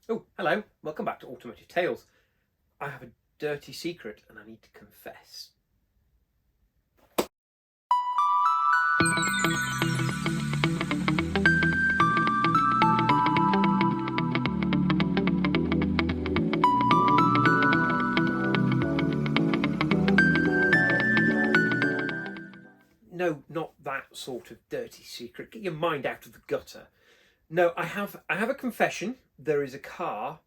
Oh, hello. Welcome back to Automotive Tales. I have a dirty secret and I need to confess. No, not that sort of dirty secret. Get your mind out of the gutter. No, I have a confession. There is a car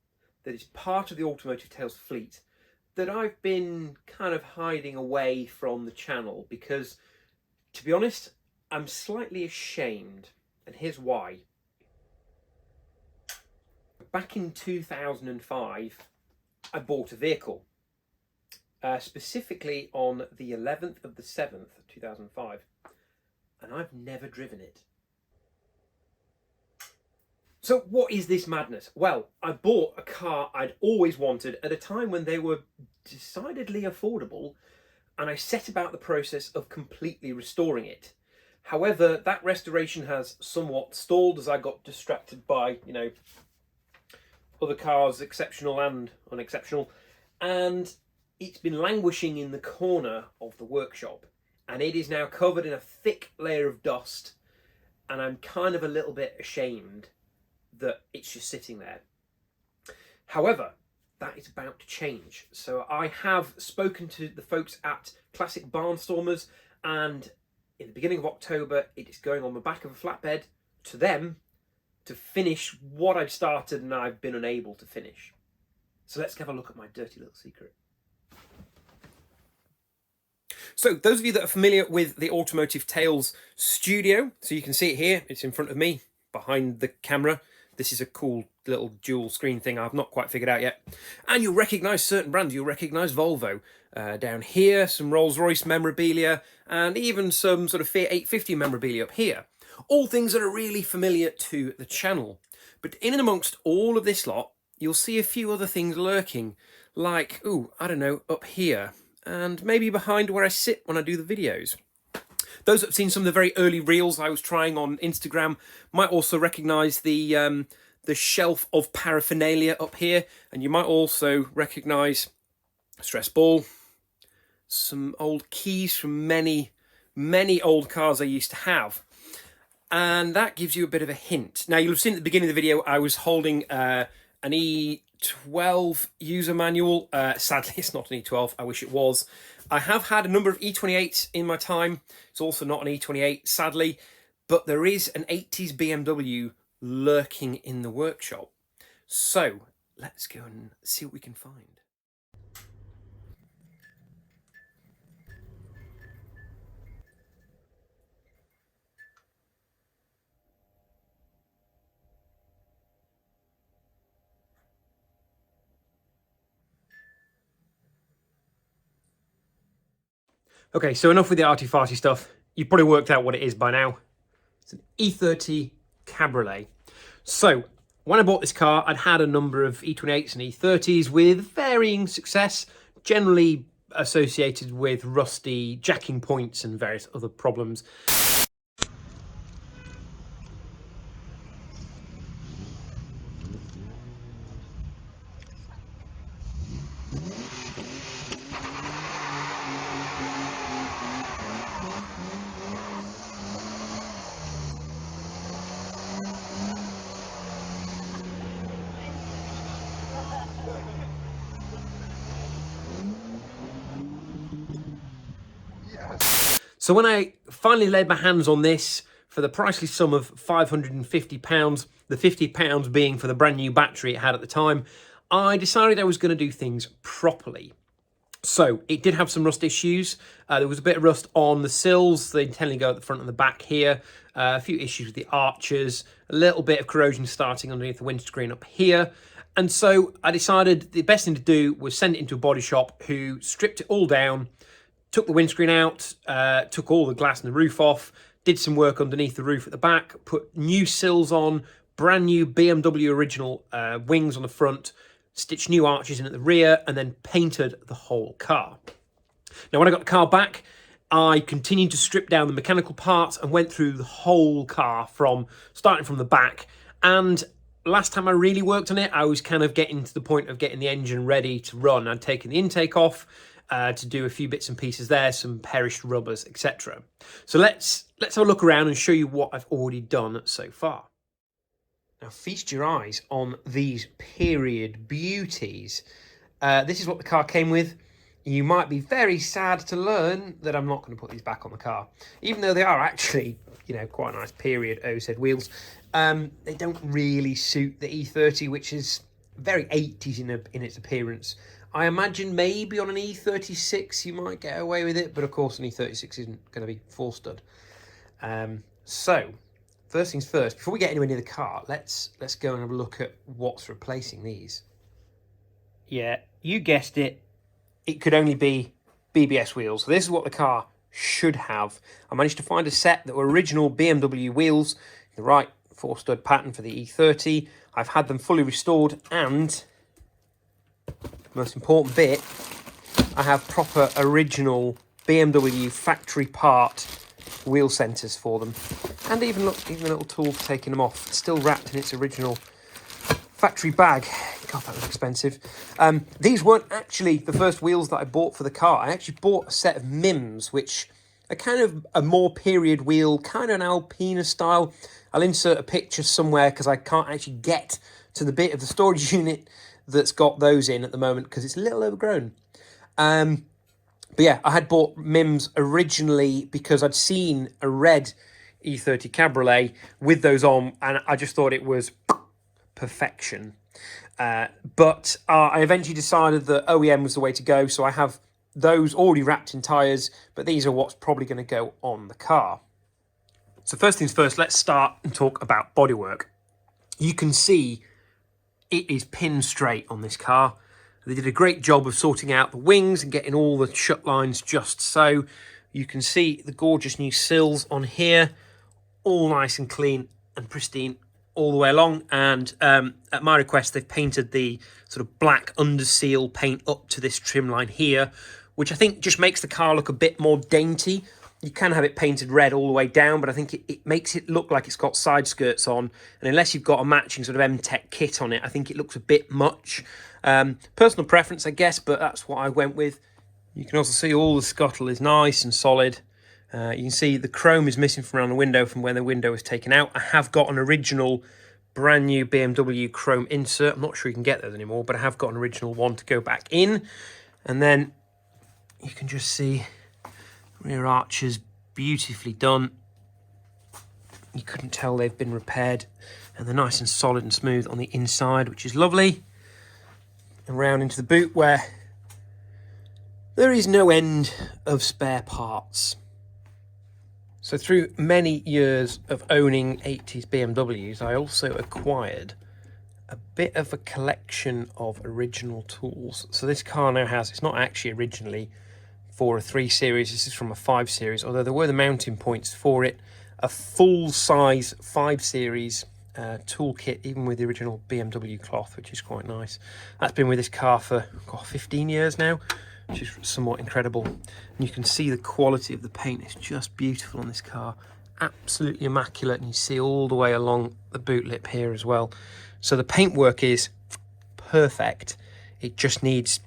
that is part of the Automotive Tales fleet that I've been kind of hiding away from the channel because, to be honest, I'm slightly ashamed, and here's why. Back in 2005, I bought a vehicle, specifically on the 11th of the 7th, 2005, and I've never driven it. So what is this madness? Well, I bought a car I'd always wanted at a time when they were decidedly affordable, and I set about the process of completely restoring it. However, that restoration has somewhat stalled as I got distracted by, other cars, exceptional and unexceptional, and it's been languishing in the corner of the workshop, and it is now covered in a thick layer of dust, and I'm kind of a little bit ashamed that it's just sitting there. However, that is about to change. So I have spoken to the folks at Classic Barnstormers, and in the beginning of October, it is going on the back of a flatbed to them to finish what I've started and I've been unable to finish. So let's have a look at my dirty little secret. So those of you that are familiar with the Automotive Tales studio, so you can see it here, it's in front of me, behind the camera. This is a cool little dual screen thing I've not quite figured out yet. And you'll recognise certain brands. You'll recognise Volvo. Down here, some Rolls-Royce memorabilia, and even some sort of Fiat 850 memorabilia up here. All things that are really familiar to the channel. But in and amongst all of this lot, you'll see a few other things lurking. Like, up here. And maybe behind where I sit when I do the videos. Those that have seen some of the very early reels I was trying on Instagram might also recognise the shelf of paraphernalia up here, and you might also recognise a stress ball, some old keys from many old cars I used to have, and that gives you a bit of a hint. Now, you'll have seen at the beginning of the video I was holding an E12 user manual. Sadly, it's not an E12. I wish it was. I have had a number of E28s in my time. It's also not an E28, sadly, but there is an 80s BMW lurking in the workshop. So let's go and see what we can find. Okay, so enough with the arty-farty stuff. You've probably worked out what it is by now. It's an E30 Cabriolet. So, when I bought this car, I'd had a number of E28s and E30s with varying success, generally associated with rusty jacking points and various other problems. So when I finally laid my hands on this for the pricely sum of £550, the £50 being for the brand new battery it had at the time, I decided I was going to do things properly. So it did have some rust issues. There was a bit of rust on the sills. They intended to go at the front and the back here. A few issues with the arches, a little bit of corrosion starting underneath the windscreen up here. And so I decided the best thing to do was send it into a body shop who stripped it all down, took the windscreen out, took all the glass and the roof off, did some work underneath the roof at the back, put new sills on, brand new BMW original wings on the front, stitched new arches in at the rear, and then painted the whole car. Now, when I got the car back, I continued to strip down the mechanical parts and went through the whole car starting from the back. And last time I really worked on it, I was kind of getting to the point of getting the engine ready to run. I'd taken the intake off to do a few bits and pieces there, some perished rubbers, etc. So let's have a look around and show you what I've already done so far. Now feast your eyes on these period beauties. This is what the car came with. You might be very sad to learn that I'm not going to put these back on the car, even though they are actually, you know, quite nice period OZ wheels. They don't really suit the E30, which is very 80s in its appearance. I imagine maybe on an E36 you might get away with it, but of course an E36 isn't going to be full stud. So first things first, before we get anywhere near the car, let's go and have a look at what's replacing these. Yeah, you guessed it. It could only be BBS wheels. So this is what the car should have. I managed to find a set that were original BMW wheels, the right 4-stud pattern for the E30. I've had them fully restored, and the most important bit, I have proper original BMW factory part wheel centers for them. And even look, even a little tool for taking them off. It's still wrapped in its original factory bag. God, that was expensive. These weren't actually the first wheels that I bought for the car. I actually bought a set of Mims, which are kind of a more period wheel, kind of an Alpina style. I'll insert a picture somewhere because I can't actually get to the bit of the storage unit that's got those in at the moment because it's a little overgrown. But yeah, I had bought Mims originally because I'd seen a red E30 Cabriolet with those on, and I just thought it was perfection. But I eventually decided that OEM was the way to go, so I have those already wrapped in tyres, but these are what's probably going to go on the car. So first things first, let's start and talk about bodywork. You can see it is pin straight on this car. They did a great job of sorting out the wings and getting all the shut lines just so. You can see the gorgeous new sills on here, all nice and clean and pristine all the way along. And at my request, they've painted the sort of black under seal paint up to this trim line here, which I think just makes the car look a bit more dainty. You can have it painted red all the way down, but I think it makes it look like it's got side skirts on. And unless you've got a matching sort of M-Tech kit on it, I think it looks a bit much. Personal preference, I guess, but that's what I went with. You can also see all the scuttle is nice and solid. You can see the chrome is missing from around the window from where the window was taken out. I have got an original brand new BMW chrome insert. I'm not sure you can get those anymore, but I have got an original one to go back in. And then you can just see rear arches beautifully done. You couldn't tell they've been repaired, and they're nice and solid and smooth on the inside, which is lovely. And round into the boot where there is no end of spare parts. So through many years of owning 80s BMWs, I also acquired a bit of a collection of original tools. So this car now has, it's not actually originally for a 3 Series, this is from a 5 Series, although there were the mounting points for it, a full-size 5 Series toolkit, even with the original BMW cloth, which is quite nice. That's been with this car for 15 years now, which is somewhat incredible. And you can see the quality of the paint is just beautiful on this car, absolutely immaculate, and you see all the way along the boot lip here as well. So the paintwork is perfect, it just needs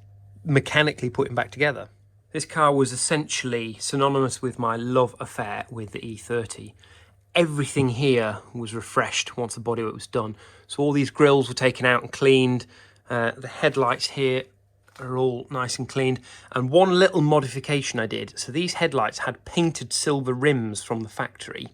mechanically putting back together. This car was essentially synonymous with my love affair with the E30. Everything here was refreshed once the bodywork was done. So all these grills were taken out and cleaned. The headlights here are all nice and cleaned. And one little modification I did. So these headlights had painted silver rims from the factory.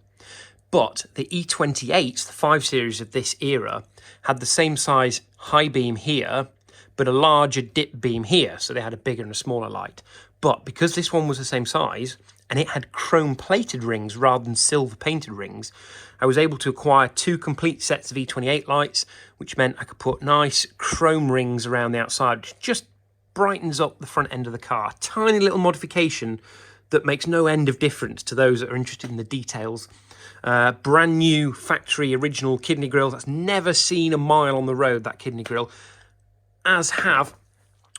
But the E28s, the 5 Series of this era, had the same size high beam here, but a larger dip beam here. So they had a bigger and a smaller light. But because this one was the same size and it had chrome plated rings rather than silver painted rings, I was able to acquire 2 complete sets of E28 lights, which meant I could put nice chrome rings around the outside, which just brightens up the front end of the car. Tiny little modification that makes no end of difference to those that are interested in the details. Brand new factory original kidney grills. That's never seen a mile on the road, that kidney grill. As have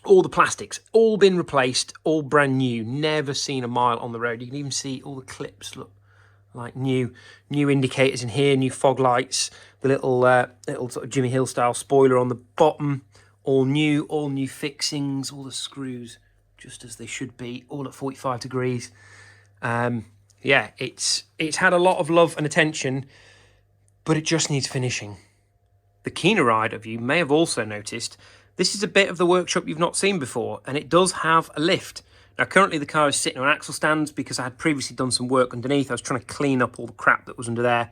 all the plastics, all been replaced, all brand new, never seen a mile on the road. You can even see all the clips look like new indicators in here, new fog lights. The little sort of Jimmy Hill style spoiler on the bottom, all new fixings, all the screws just as they should be, all at 45 degrees. Yeah, it's had a lot of love and attention, but it just needs finishing. The keener eyed of you may have also noticed this is a bit of the workshop you've not seen before, and it does have a lift. Now, currently the car is sitting on axle stands because I had previously done some work underneath. I was trying to clean up all the crap that was under there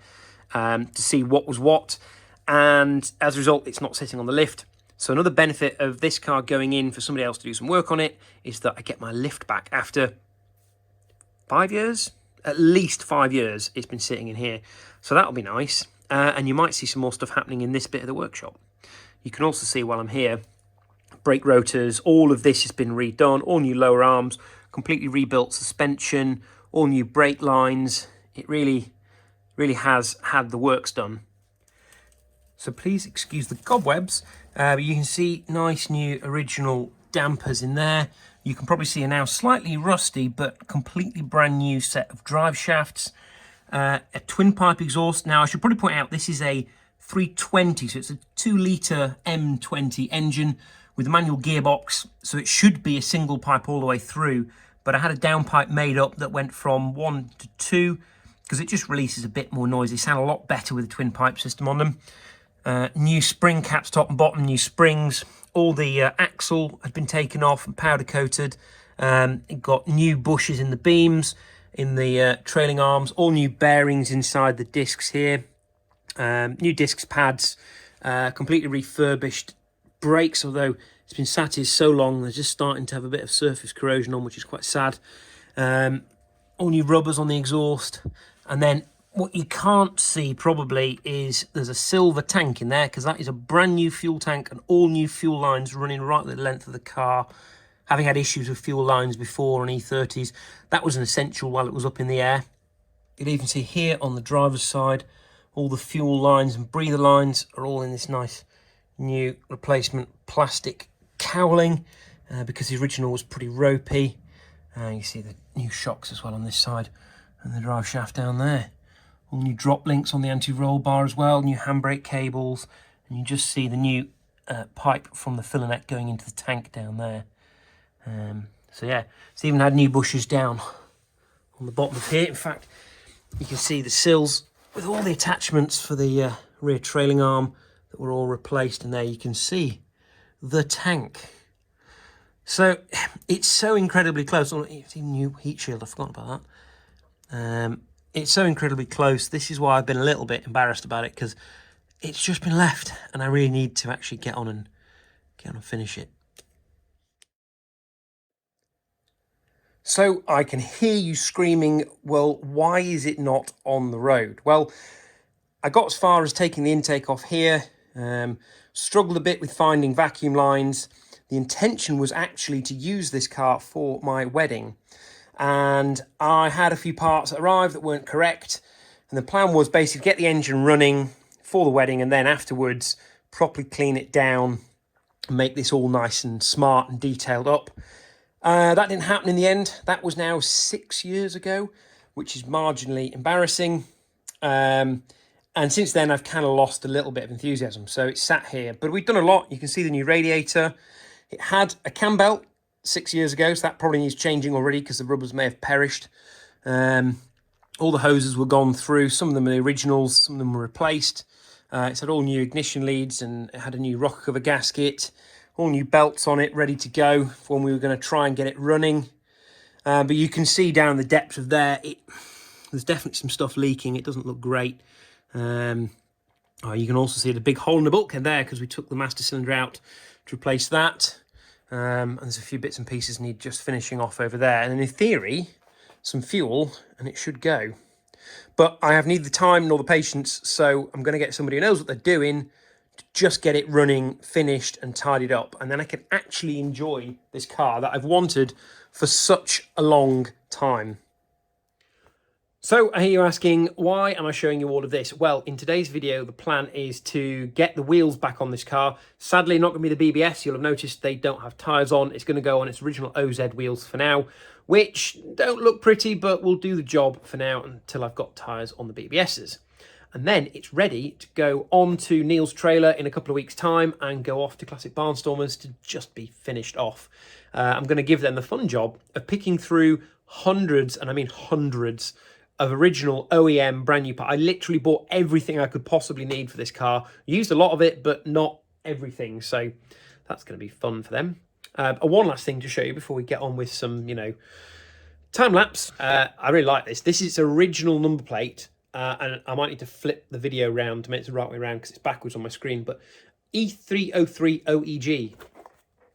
to see what was what, and as a result, it's not sitting on the lift. So another benefit of this car going in for somebody else to do some work on it is that I get my lift back after 5 years. At least 5 years it's been sitting in here. So that'll be nice. And you might see some more stuff happening in this bit of the workshop. You can also see while I'm here, brake rotors, all of this has been redone, all new lower arms, completely rebuilt suspension, all new brake lines. It really has had the works done. So please excuse the cobwebs, but you can see nice new original dampers in there. You can probably see a now slightly rusty but completely brand new set of drive shafts. A twin pipe exhaust. Now I should probably point out this is a 320, so it's a 2-litre M20 engine with a manual gearbox, so it should be a single pipe all the way through, but I had a downpipe made up that went from 1 to 2 because it just releases a bit more noise. They sound a lot better with a twin pipe system on them. New spring caps top and bottom, new springs. All the axle had been taken off and powder coated. It got new bushes in the beams, in the trailing arms, all new bearings inside the discs here, new discs pads, completely refurbished brakes, although it's been sat here so long they're just starting to have a bit of surface corrosion on, which is quite sad. All new rubbers on the exhaust, and then what you can't see probably is there's a silver tank in there because that is a brand new fuel tank and all new fuel lines running right the length of the car. Having had issues with fuel lines before on E30s, that was an essential while it was up in the air. You can even see here on the driver's side, all the fuel lines and breather lines are all in this nice new replacement plastic cowling because the original was pretty ropey. You see the new shocks as well on this side and the drive shaft down there. All new drop links on the anti-roll bar as well, new handbrake cables, and you just see the new pipe from the filler neck going into the tank down there. So yeah, it's even had new bushes down on the bottom of here. In fact, you can see the sills with all the attachments for the rear trailing arm that were all replaced, and there you can see the tank. So it's so incredibly close. Oh, it's a new heat shield, I forgot about that. It's so incredibly close. This is why I've been a little bit embarrassed about it, because it's just been left and I really need to actually get on and finish it. So I can hear you screaming, well, why is it not on the road? Well, I got as far as taking the intake off here, struggled a bit with finding vacuum lines. The intention was actually to use this car for my wedding, and I had a few parts that arrived that weren't correct, and the plan was basically get the engine running for the wedding and then afterwards properly clean it down and make this all nice and smart and detailed up. That didn't happen in the end. That was now 6 years ago, which is marginally embarrassing. And since then, I've kind of lost a little bit of enthusiasm. So it's sat here. But we've done a lot. You can see the new radiator. It had a cam belt 6 years ago, so that probably needs changing already because the rubbers may have perished. All the hoses were gone through. Some of them are the originals, some of them were replaced. It's had all new ignition leads and it had a new rocker cover gasket. All new belts on it, ready to go for when we were going to try and get it running. But you can see down the depth of there, there's definitely some stuff leaking. It doesn't look great. You can also see the big hole in the bulkhead there because we took the master cylinder out to replace that. And there's a few bits and pieces need just finishing off over there. And then in theory, some fuel and it should go. But I have neither the time nor the patience, so I'm going to get somebody who knows what they're doing to just get it running, finished and tidied up, and then I can actually enjoy this car that I've wanted for such a long time. So I hear you asking, why am I showing you all of this? Well, in today's video, the plan is to get the wheels back on this car. Sadly, not going to be the BBS. You'll have noticed they don't have tyres on. It's going to go on its original OZ wheels for now, which don't look pretty, but will do the job for now until I've got tyres on the BBSs. and then it's ready to go on to Neil's trailer in a couple of weeks' time and go off to Classic Barnstormers to just be finished off. I'm going to give them the fun job of picking through hundreds, and I mean hundreds, of original OEM brand new parts. I literally bought everything I could possibly need for this car. Used a lot of it, but not everything. So that's going to be fun for them. One last thing to show you before we get on with some, time lapse. I really like this. This is its original number plate, and I might need to flip the video around to make it the right way around because it's backwards on my screen. But E303 OEG.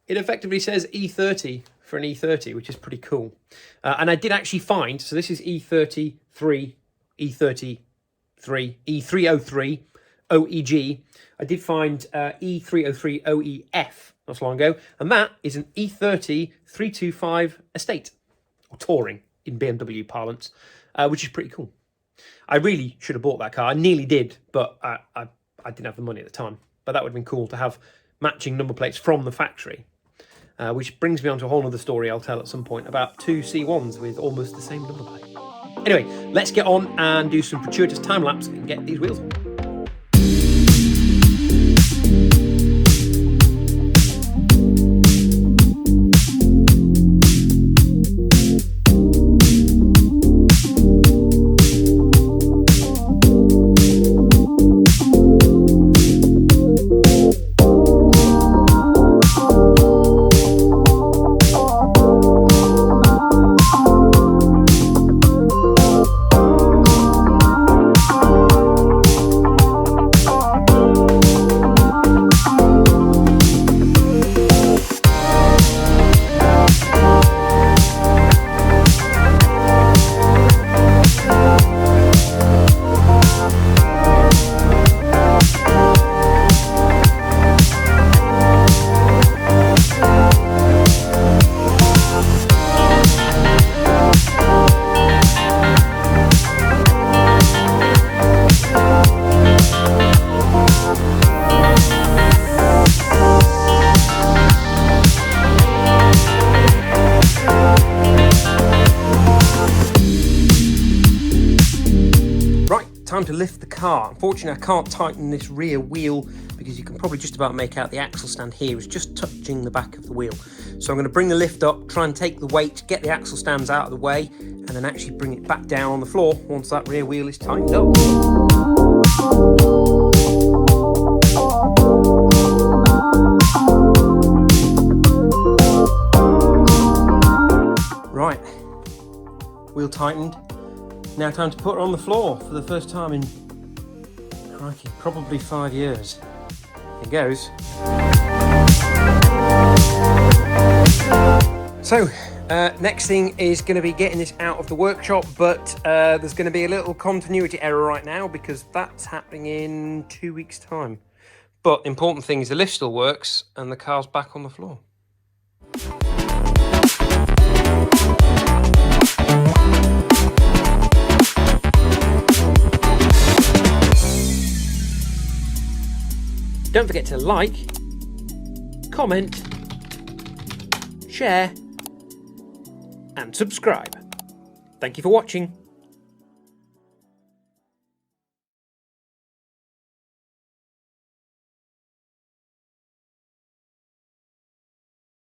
It effectively says E30 for an E30, which is pretty cool. And I did actually find, so this is E303 E303 OEG. I did find E303 OEF not so long ago, and that is an E30 325 estate, or touring in BMW parlance, which is pretty cool. I really should have bought that car. I nearly did, but I didn't have the money at the time. But that would have been cool to have matching number plates from the factory. Which brings me on to a whole other story I'll tell at some point about two C1s with almost the same number plate. Anyway, let's get on and do some gratuitous time lapse and get these wheels on. Time to lift the car. Unfortunately, I can't tighten this rear wheel because you can probably just about make out the axle stand here is just touching the back of the wheel. So I'm going to bring the lift up, try and take the weight, get the axle stands out of the way, and then actually bring it back down on the floor once that rear wheel is tightened up. Right, wheel tightened. Now time to put her on the floor for the first time in, crikey, probably 5 years. Here goes. So, next thing is going to be getting this out of the workshop, but there's going to be a little continuity error right now because that's happening in 2 weeks' time. But important thing is the lift still works and the car's back on the floor. Don't forget to like, comment, share, and subscribe. Thank you for watching.